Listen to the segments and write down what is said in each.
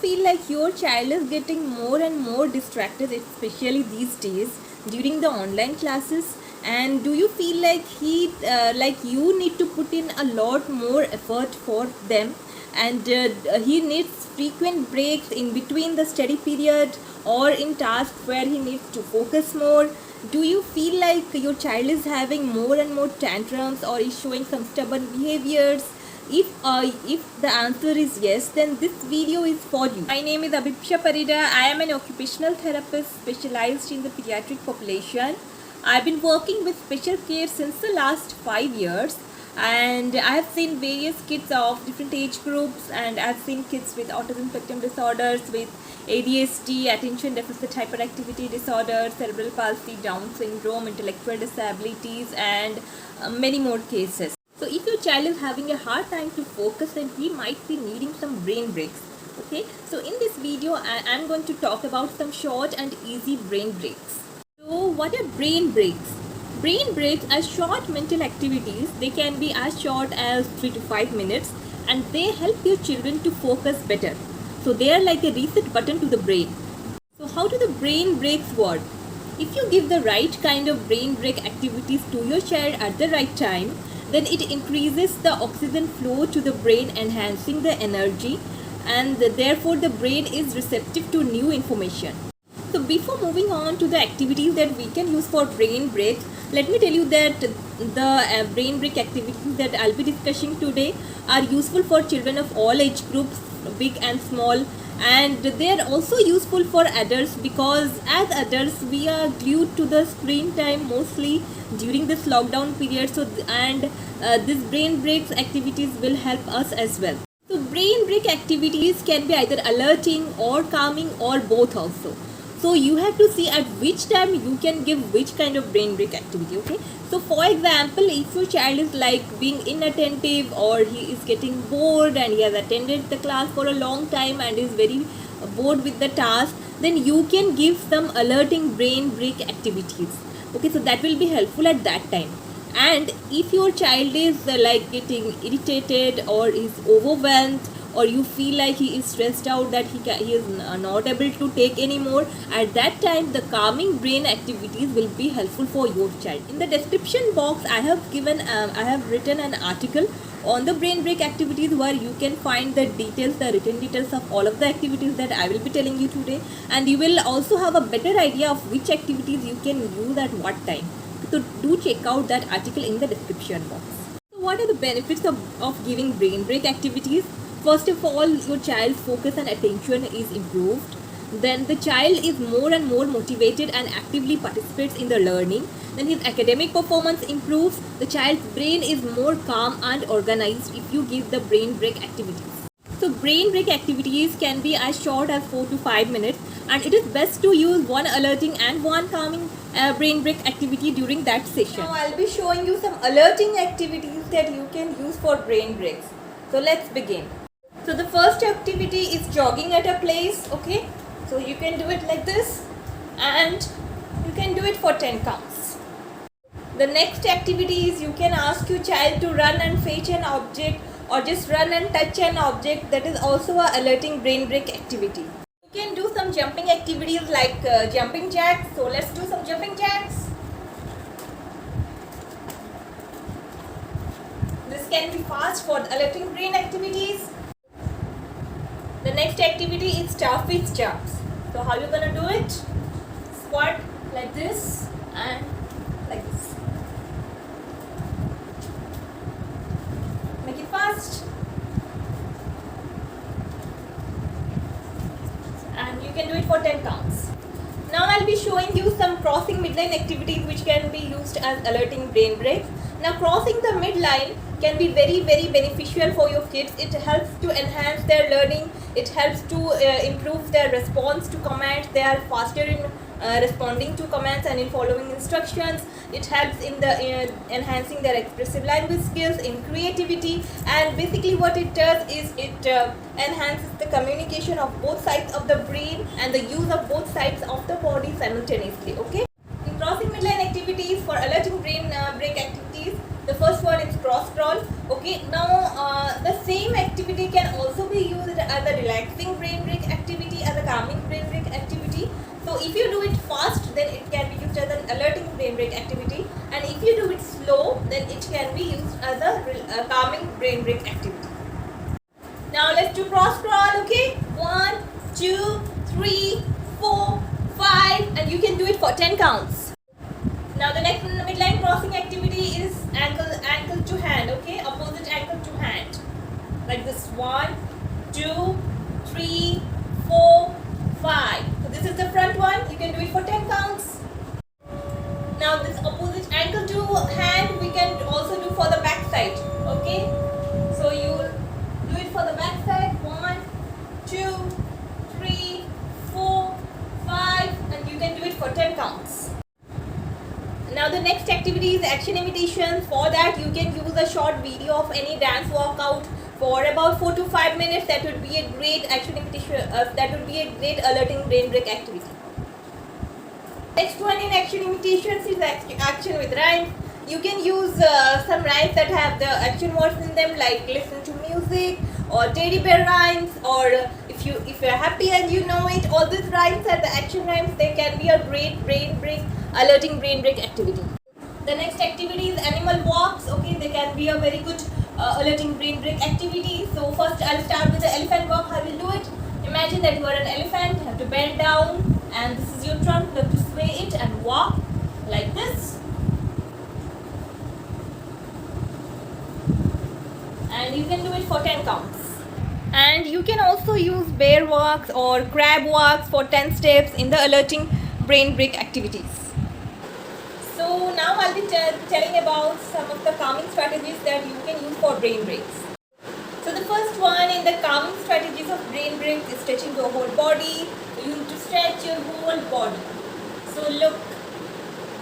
feel like your child is getting more and more distracted, especially these days during the online classes? And do you feel like you need to put in a lot more effort for them, and he needs frequent breaks in between the study period or in tasks where he needs to focus more? Do you feel like your child is having more and more tantrums or is showing some stubborn behaviors? If the answer is yes, then this video is for you. My name is Abhiksha Parida. I am an occupational therapist specialized in the pediatric population. I've been working with special care since the last 5 years, and I have seen various kids of different age groups, and I've seen kids with autism spectrum disorders, with ADHD, attention deficit hyperactivity disorder, cerebral palsy, Down syndrome, intellectual disabilities, and many more cases. So if your child is having a hard time to focus, then he might be needing some brain breaks. Okay, so in this video I am going to talk about some short and easy brain breaks. So what are brain breaks? Brain breaks are short mental activities. They can be as short as 3 to 5 minutes, and they help your children to focus better. So they are like a reset button to the brain. So how do the brain breaks work? If you give the right kind of brain break activities to your child at the right time, then it increases the oxygen flow to the brain, enhancing the energy, and therefore the brain is receptive to new information. So before moving on to the activities that we can use for brain breaks, let me tell you that the brain break activities that I'll be discussing today are useful for children of all age groups, big and small, and they are also useful for adults, because as adults we are glued to the screen time mostly during this lockdown period. So this brain breaks activities will help us as well. So brain break activities can be either alerting or calming or both also. So you have to see at which time you can give which kind of brain break activity. Okay, so for example, if your child is like being inattentive, or he is getting bored and he has attended the class for a long time and is very bored with the task, then you can give some alerting brain break activities. Okay, so that will be helpful at that time. And if your child is like getting irritated or is overwhelmed, or you feel like he is stressed out, that he is not able to take anymore, at that time the calming brain activities will be helpful for your child. In the description box I have written an article on the brain break activities, where you can find the details, the written details of all of the activities that I will be telling you today, and you will also have a better idea of which activities you can use at what time. So do check out that article in the description box. So what are the benefits of giving brain break activities? First of all, your child's focus and attention is improved. Then the child is more and more motivated and actively participates in the learning. Then his academic performance improves. The child's brain is more calm and organized if you give the brain break activities. So brain break activities can be as short as 4 to 5 minutes, and it is best to use one alerting and one calming brain break activity during that session. Now I'll be showing you some alerting activities that you can use for brain breaks. So let's begin. So the first activity is jogging at a place. Okay, so you can do it like this, and you can do it for 10 counts. The next activity is you can ask your child to run and fetch an object, or just run and touch an object. That is also a alerting brain break activity. You can do some jumping activities like jumping jacks. So let's do some jumping jacks. This can be fast for alerting brain activities. The next activity is starfish jumps. So how you gonna do it? Squat like this and like this. Make it fast. And you can do it for 10 counts. Now I'll be showing you some crossing midline activities which can be used as alerting brain breaks. Now crossing the midline can be very beneficial for your kids. It helps to enhance their learning. It helps to improve their response to commands. They are faster in responding to commands and in following instructions. It helps in the enhancing their expressive language skills, in creativity, and basically what it does is it enhances the communication of both sides of the brain and the use of both sides of the body simultaneously. Okay, in crossing midline activities for alerting brain break activities, the first one is cross crawl. Okay, now the same activity can also be used as a relaxing brain break activity, as a calming brain break activity. So if you do it fast, then it can be used as an alerting brain break activity, and if you do it slow, then it can be used as a calming brain break activity. Now let's do cross crawl. Okay, 1, 2, 3, 4, 5, and you can do it for 10 counts. Now the next midline crossing activity is ankle to hand. Okay, opposite ankle to hand, like this. 1, 2, 3, 4, 5. So this is the front one. You can do it for 10 counts. Now this opposite ankle to hand we can also do for the back side. Okay, so you do it for the back side. 1, 2, 3, 4, 5, and you can do it for 10 counts. Now the next activity is action imitation. For that you can use a short video of any dance workout for about 4 to 5 minutes. That would be a great action imitation. That would be a great alerting brain break activity. Next one in action imitations is action with rhymes. You can use some rhymes that have the action words in them, like listen to music or teddy bear rhymes, or if you're happy and you know it, all these rhymes are the action rhymes. They can be a great brain break, alerting brain break activity. The next activity is animal walks. Okay, they can be a very good alerting brain break activity. So first I'll start with the elephant walk. How will do it? Imagine that you are an elephant. You have to bend down, and this is your trunk. You have to sway it and walk like this. And you can do it for 10 counts. And you can also use bear walks or crab walks for 10 steps in the alerting brain break activities. So now I'll be telling about some of the calming strategies that you can use for brain breaks. So the first one in the calming strategies of brain breaks is stretching the whole body. You need to stretch your whole body. So look,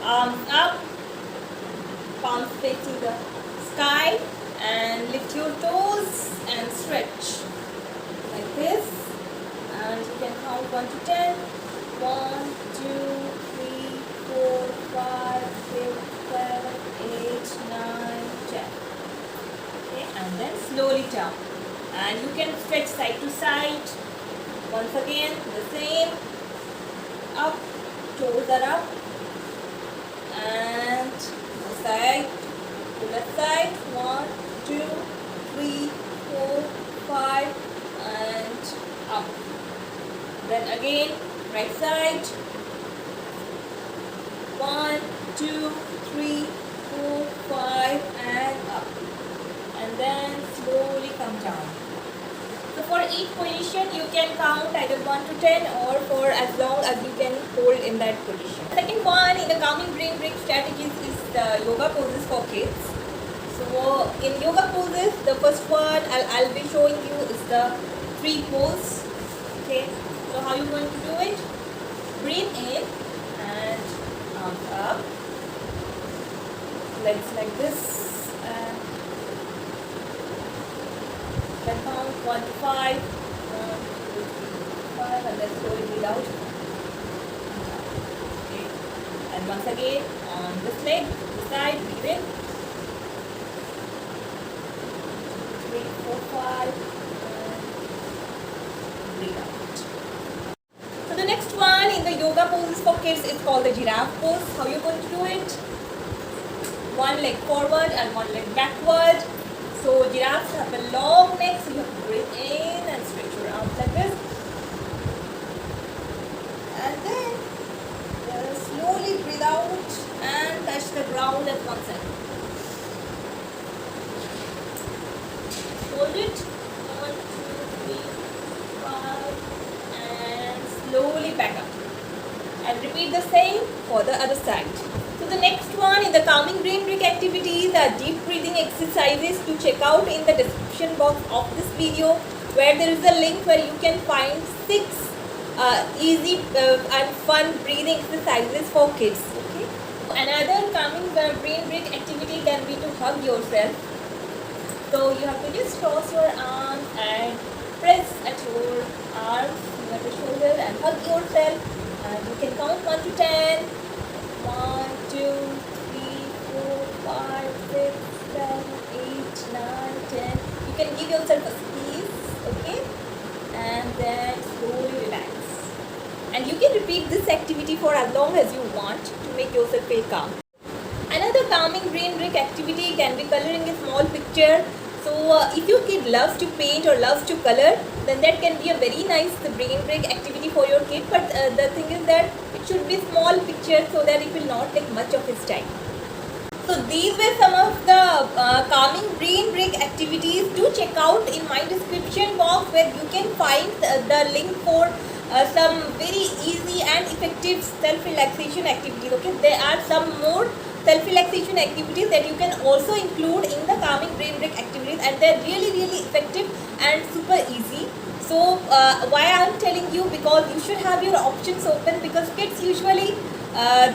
arms up, palms facing the sky, and lift your toes and stretch like this. And you can count 1 to 10. 1, 2, 3, 4, 5, 6, 7, 8, 9, 10. Okay, and then slowly down. And you can stretch side to side. Once again, the same. Up, toes are up. And side to left side. 1, 2, 3, 4, 5, and up. Then again, right side. 1, 2, 3, 4, 5, and up. And then slowly come down. So for each position you can count either 1 to 10 or for as long as you can hold in that position. Second one in the calming brain break strategies is the yoga poses for kids. So in yoga poses, the first one I'll be showing you is the tree pose. Okay, so how you going to do it? Breathe in and arms up, legs like this, and then count 1 to 5. 1, 2, 3, 5, and then slowly breathe out. Okay. And once again on this leg, this side, breathe in. 3, 4, 5, and breathe out. So the next one in the yoga poses for kids is called the giraffe pose. How you going to do it? One leg forward and one leg backward. So giraffes have a long neck, so you have to breathe in and stretch your arms like this. And then slowly breathe out and touch the ground at one side. Hold it. 1, 2, 3, 5, and slowly back up. And repeat the same for the other side. So the next one in the calming brain break activities are deep breathing exercises. To check out in the description box of this video, where there is a link where you can find 6 easy and fun breathing exercises for kids. Okay. Another calming brain break activity can be to hug yourself. So you have to just cross your arms and press at your arms near the shoulder and hug yourself. And you can count 1 to 10. 1, 2, 3, 4, 5, 6, 7, 8, 9. then slowly relax. And you can repeat this activity for as long as you want to make yourself feel calm. Another calming brain break activity can be coloring a small picture. So if your kid loves to paint or loves to color, then that can be a very nice brain break activity for your kid. But the thing is that it should be small picture so that it will not take much of his time. So these were some of the calming brain break activities. Do check out in my description box where you can find the link for some very easy and effective self-relaxation activities. Okay, there are some more self-relaxation activities that you can also include in the calming brain break activities, and they're really effective and super easy. So why I'm telling you, because you should have your options open, because kids usually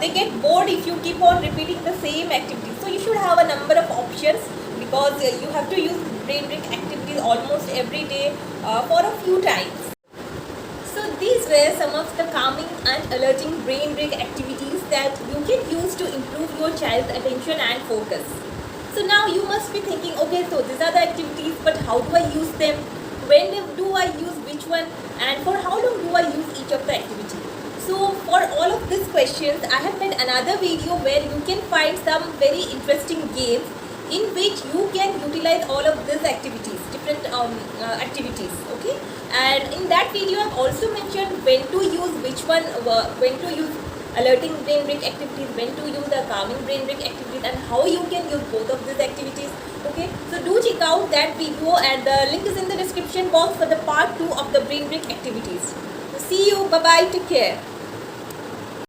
they get bored if you keep on repeating the same activities. So you should have a number of options, because you have to use brain break activities almost every day for a few times. So these were some of the calming and alerting brain break activities that you can use to improve your child's attention and focus. So now you must be thinking, okay, so these are the activities, but how do I use them? When do I use which one? And for how long do I use each of the activities? So for all of these questions, I have made another video where you can find some very interesting games in which you can utilize all of these activities, different activities, okay? And in that video, I've also mentioned when to use which one, when to use alerting brain break activities, when to use the calming brain break activities, and how you can use both of these activities, okay? So do check out that video, and the link is in the description box for the part 2 of the brain break activities. So see you, bye bye, take care.